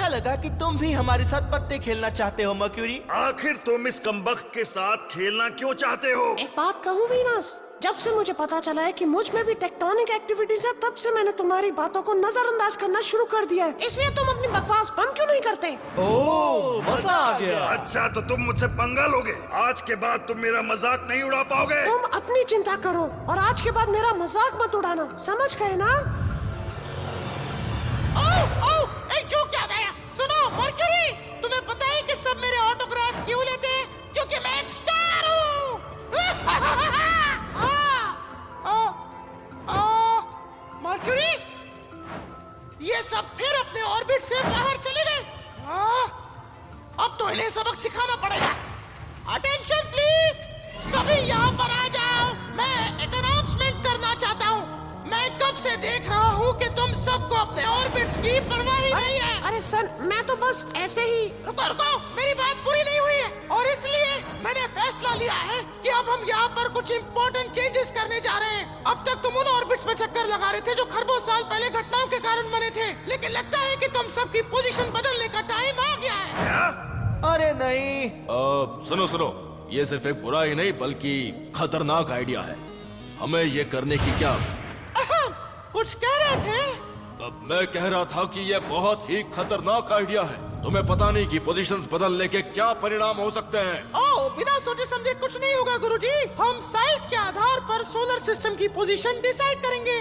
पता लगा कि तुम भी हमारे साथ पत्ते खेलना चाहते हो मर्क्यूरी। आखिर तुम इस कमबख्त के साथ खेलना क्यों चाहते हो? एक बात कहूँ वीनस, जब से मुझे पता चला है कि मुझ में भी टेक्टोनिक एक्टिविटीज है, तब से मैंने तुम्हारी बातों को नजरअंदाज करना शुरू कर दिया है। इसलिए तुम अपनी बकवास बंद क्यों नहीं करते? ओह, मजा आ गया। अच्छा तो तुम मुझसे पंगा लोगे? आज के बाद तुम मेरा मजाक नहीं उड़ा पाओगे। तुम अपनी चिंता करो और आज के बाद मेरा मजाक मत उड़ाना, समझ गए ना? एक जोक याद आया। सुनो मर्क्यूरी, तुम्हें पता है कि सब मेरे ऑटोग्राफ क्यों लेते हैं? क्योंकि मैं एक स्टार हूँ। मर्क्यूरी, ये सब फिर अपने ऑर्बिट से बाहर चले गए। अब तो इन्हें सबक सिखाना पड़ेगा। अटेंशन प्लीज, सभी यहाँ पर आ जाओ। मैं एक अनाउंसमेंट करना चाहता हूँ। मैं कब से देख रहा हूँ कि तुम सबको अपने ऑर्बिट्स की परवाह ही नहीं है। अरे सन, मैं तो बस ऐसे ही। रुको रुको, मेरी बात पूरी नहीं हुई है। और इसलिए मैंने फैसला लिया है कि अब हम यहाँ पर कुछ इम्पोर्टेंट चेंजेस करने जा रहे हैं। अब तक तुम उन ऑर्बिट्स में चक्कर लगा रहे थे जो खरबों साल पहले घटनाओं के कारण बने थे, लेकिन लगता है कि तुम सबकी पोजीशन बदलने का टाइम आ गया है। क्या? अरे नहीं, सुनो सुनो, ये सिर्फ एक बुरा ही नहीं बल्कि खतरनाक आइडिया है। हमें ये करने की क्या? कुछ कह रहे थे? अब मैं कह रहा था कि ये बहुत ही खतरनाक आइडिया है। तुम्हें पता नहीं कि पोजीशंस बदलने के क्या परिणाम हो सकते हैं। ओह, बिना सोचे समझे कुछ नहीं होगा गुरुजी। हम साइज के आधार पर सोलर सिस्टम की पोजीशन डिसाइड करेंगे।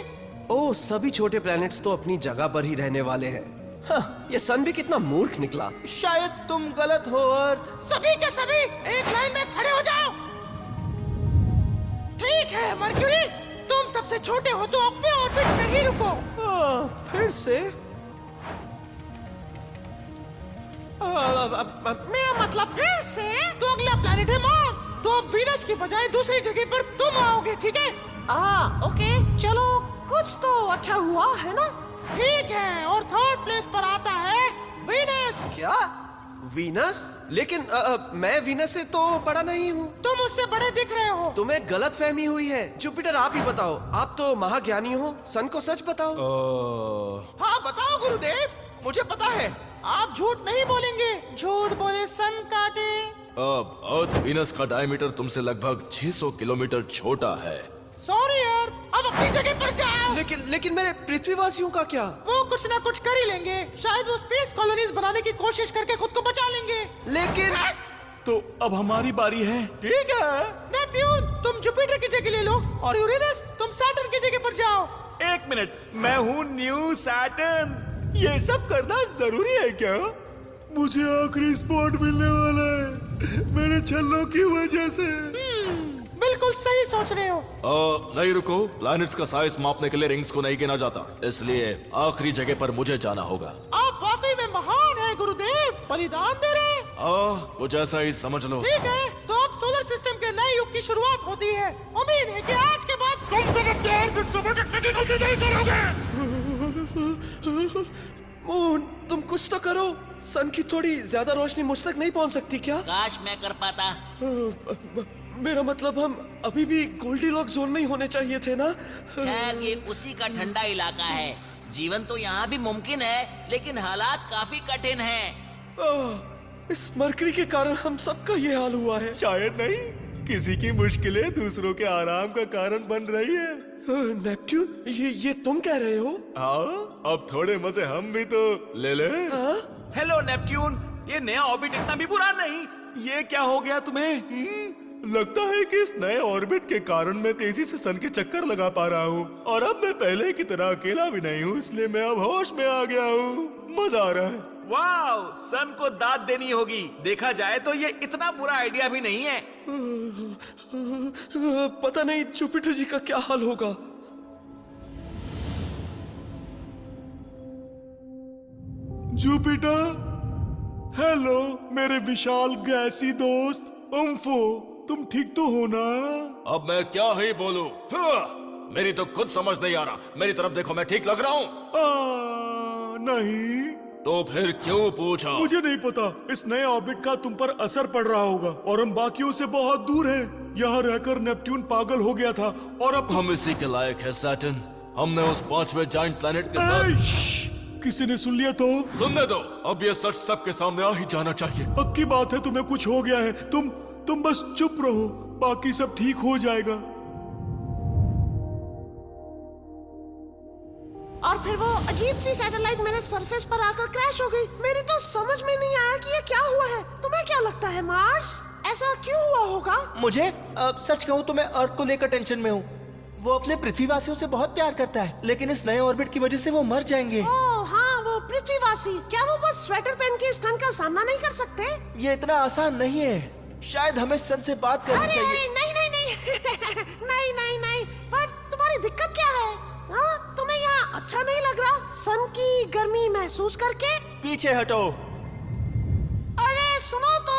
ओह, सभी छोटे प्लैनेट्स तो अपनी जगह पर ही रहने वाले हैं। हाँ, ये सन भी कितना मूर्ख निकला। शायद तुम गलत हो अर्थ। सभी के सभी एक लाइन में खड़े हो जाओ। ठीक है मर्क्यूरी, तुम सबसे छोटे हो तो अपने ऑर्बिट में ही रुको। फिर से? मेरा मतलब फिर से? तो अगला प्लैनेट है मार्स। तो अब वीनस की बजाय दूसरी जगह पर तुम आओगे, ठीक है? ओके, चलो कुछ तो अच्छा हुआ है ना? ठीक है, और थर्ड प्लेस पर आता है वीनस। क्या? वीनस? लेकिन मैं वीनस से तो बड़ा नहीं हूँ। तुम उससे बड़े दिख रहे हो। तुम्हें गलत फहमी हुई है। जुपिटर, आप ही बताओ, आप तो महाज्ञानी हो, सन को सच बताओ। हाँ बताओ गुरुदेव, मुझे पता है आप झूठ नहीं बोलेंगे। झूठ बोले सन काटे। अब अर्थ वीनस का डायमीटर तुमसे लगभग 600 किलोमीटर छोटा है। सॉरी यार, अब अपनी जगह पर जाओ। लेकिन मेरे पृथ्वीवासियों का क्या? वो कुछ ना कुछ कर ही लेंगे। शायद वो स्पेस कॉलोनीज बनाने की कोशिश करके खुद को बचा लेंगे। लेकिन तो अब हमारी बारी है। ठीक है नेप्ट्यून, तुम जुपिटर की जगह ले लो और यूरेनस तुम सैटर्न की जगह पर जाओ। एक मिनट, मैं हूँ न्यू सैटर्न। ये सब करना जरूरी है क्या? मुझे आखिरी स्पॉट मिलने वाला है मेरे छल्लों की वजह से। बिल्कुल सही सोच रहे हो। नहीं रुको, प्लैनेट्स का साइज मापने के लिए रिंग्स को नहीं गिना जाता, इसलिए आखिरी जगह पर मुझे जाना होगा। आप वाकई में महान हैं गुरुदेव, बलिदान दे रहे हैं। कुछ ऐसा ही समझ लो। ठीक है, तो अब सोलर सिस्टम के नए युग की शुरुआत होती है। उम्मीद है कि आज के बाद तुम सब अपने ऑर्बिट से भटकने की गलती नहीं करोगे। मून, तुम कुछ तो करो। सन की थोड़ी ज्यादा रोशनी मुझ तक नहीं पहुंच सकती क्या? काश मैं कर पाता। मेरा मतलब हम अभी भी गोल्डीलॉक्स जोन में ही होने चाहिए थे ना? खैर ये उसी का ठंडा इलाका है। जीवन तो यहाँ भी मुमकिन है, लेकिन हालात काफी कठिन हैं। इस मरकरी के कारण हम सबका ये हाल हुआ है। शायद नहीं, किसी की मुश्किलें दूसरों के आराम का कारण बन रही है। नेपट्यून, ये तुम कह रहे हो? हाँ, अब थोड़े मजे हम भी तो ले ले। हेलो नेपट्यून, ये नया ऑर्बिट इतना भी बुरा नहीं। ये क्या हो गया तुम्हें? लगता है कि इस नए ऑर्बिट के कारण मैं तेजी से सन के चक्कर लगा पा रहा हूँ, और अब मैं पहले की तरह अकेला भी नहीं हूँ, इसलिए मैं अब होश में आ गया हूँ। मजा आ रहा है। वाह, सन को दाद देनी होगी। देखा जाए तो ये इतना बुरा आइडिया भी नहीं है। पता नहीं जुपिटर जी का क्या हाल होगा। जुपिटर, हेलो मेरे विशाल गैसी दोस्त उम्फो, तुम ठीक तो हो ना? अब मैं क्या ही बोलूं? मेरी तो खुद समझ नहीं आ रहा। मेरी तरफ देखो, मैं ठीक लग रहा हूँ? नहीं। तो फिर क्यों पूछा? मुझे नहीं पता। इस नए ऑर्बिट का तुम पर असर पड़ रहा होगा और हम बाकियों से बहुत दूर हैं। यहाँ रहकर नेपट्यून पागल हो गया था और अब हम इसी के लायक है सैटर्न। हमने उस 5वें जायंट प्लैनेट के साथ। किसी ने सुन लिया तो? सुनने दो, अब ये सच सबके सामने आ ही जाना चाहिए। पक्की बात है तुम्हें कुछ हो गया है। तुम बस चुप रहो, बाकी सब ठीक हो जाएगा। और फिर वो अजीब सी सैटेलाइट मेरे सरफेस पर आकर क्रैश हो गई। मेरी तो समझ में नहीं आया कि ये क्या हुआ है। तुम्हें क्या लगता है मार्स, ऐसा क्यों हुआ होगा? मुझे सच कहूँ तो मैं अर्थ को लेकर टेंशन में हूँ। वो अपने पृथ्वीवासियों से बहुत प्यार करता है, लेकिन इस नए ऑर्बिट की वजह से वो मर जाएंगे। ओह हाँ, वो पृथ्वीवासी। क्या वो बस स्वेटर पहन के इस ठंड का सामना नहीं कर सकते? ये इतना आसान नहीं है। शायद हमें सन से बात करनी चाहिए। अरे नहीं नहीं नहीं नहीं नहीं नहीं। पर तुम्हारी दिक्कत क्या है? हाँ, तुम्हें यहाँ अच्छा नहीं लग रहा सन की गर्मी महसूस करके? पीछे हटो। अरे सुनो तो।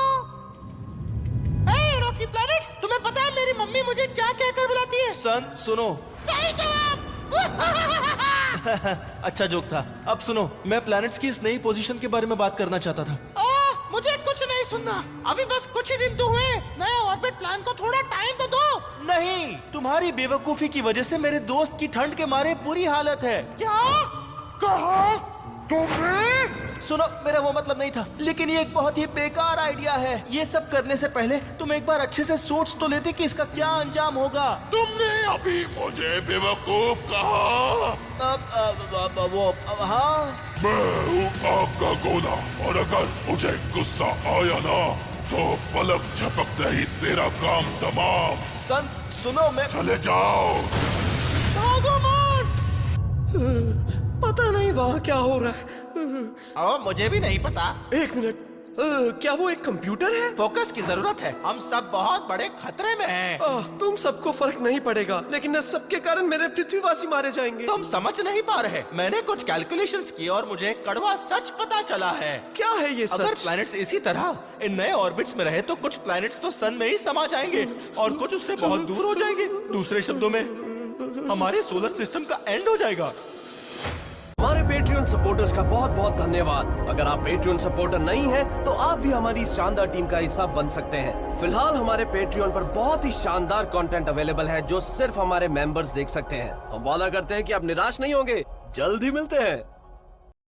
ए रॉकी प्लैनेट्स, तुम्हें पता है मेरी मम्मी मुझे क्या कहकर बुलाती है? सन सुनो। सही जवाब। अच्छा जोक था। अब सुनो, मैं प्लैनेट्स की इस नई पोजीशन के बारे में बात करना चाहता था। मुझे कुछ नहीं सुनना। अभी बस कुछ ही दिन तो हुए। नए ऑर्बिट प्लान को थोड़ा टाइम तो दो। नहीं, तुम्हारी बेवकूफी की वजह से मेरे दोस्त की ठंड के मारे बुरी हालत है। क्या कहा तुमने? सुनो, मेरा वो मतलब नहीं था, लेकिन ये एक बहुत ही बेकार आइडिया है। ये सब करने से पहले तुम एक बार अच्छे से सोच तो लेते कि इसका क्या अंजाम होगा। तुमने अभी मुझे बेवकूफ कहा। हाँ, मैं हूँ आग का गोला, और अगर मुझे गुस्सा आया ना तो पलक झपकते ही तेरा काम तमाम। सन सुनो, मैं चले जाओ। भागो मार्स। पता नहीं वहाँ क्या हो रहा है। मुझे भी नहीं पता। एक मिनट, क्या वो एक कंप्यूटर है? फोकस की जरूरत है, हम सब बहुत बड़े खतरे में हैं। तुम सबको फर्क नहीं पड़ेगा, लेकिन इस सबके कारण मेरे पृथ्वीवासी मारे जाएंगे। तुम समझ नहीं पा रहे। मैंने कुछ कैलकुलेशंस की और मुझे कड़वा सच पता चला है। क्या है ये अगर सच? प्लैनेट्स इसी तरह इन नए ऑर्बिट्स में रहे तो कुछ प्लैनेट्स तो सन में ही समा जाएंगे और कुछ उससे बहुत दूर हो जाएंगे। दूसरे शब्दों में हमारे सोलर सिस्टम का एंड हो जाएगा। हमारे पेट्रियन सपोर्टर्स का बहुत बहुत धन्यवाद। अगर आप पेट्रियन सपोर्टर नहीं हैं, तो आप भी हमारी इस शानदार टीम का हिस्सा बन सकते हैं। फिलहाल हमारे पेट्रियन पर बहुत ही शानदार कंटेंट अवेलेबल है, जो सिर्फ हमारे मेंबर्स देख सकते हैं। हम वादा करते हैं कि आप निराश नहीं होंगे। जल्द ही मिलते हैं।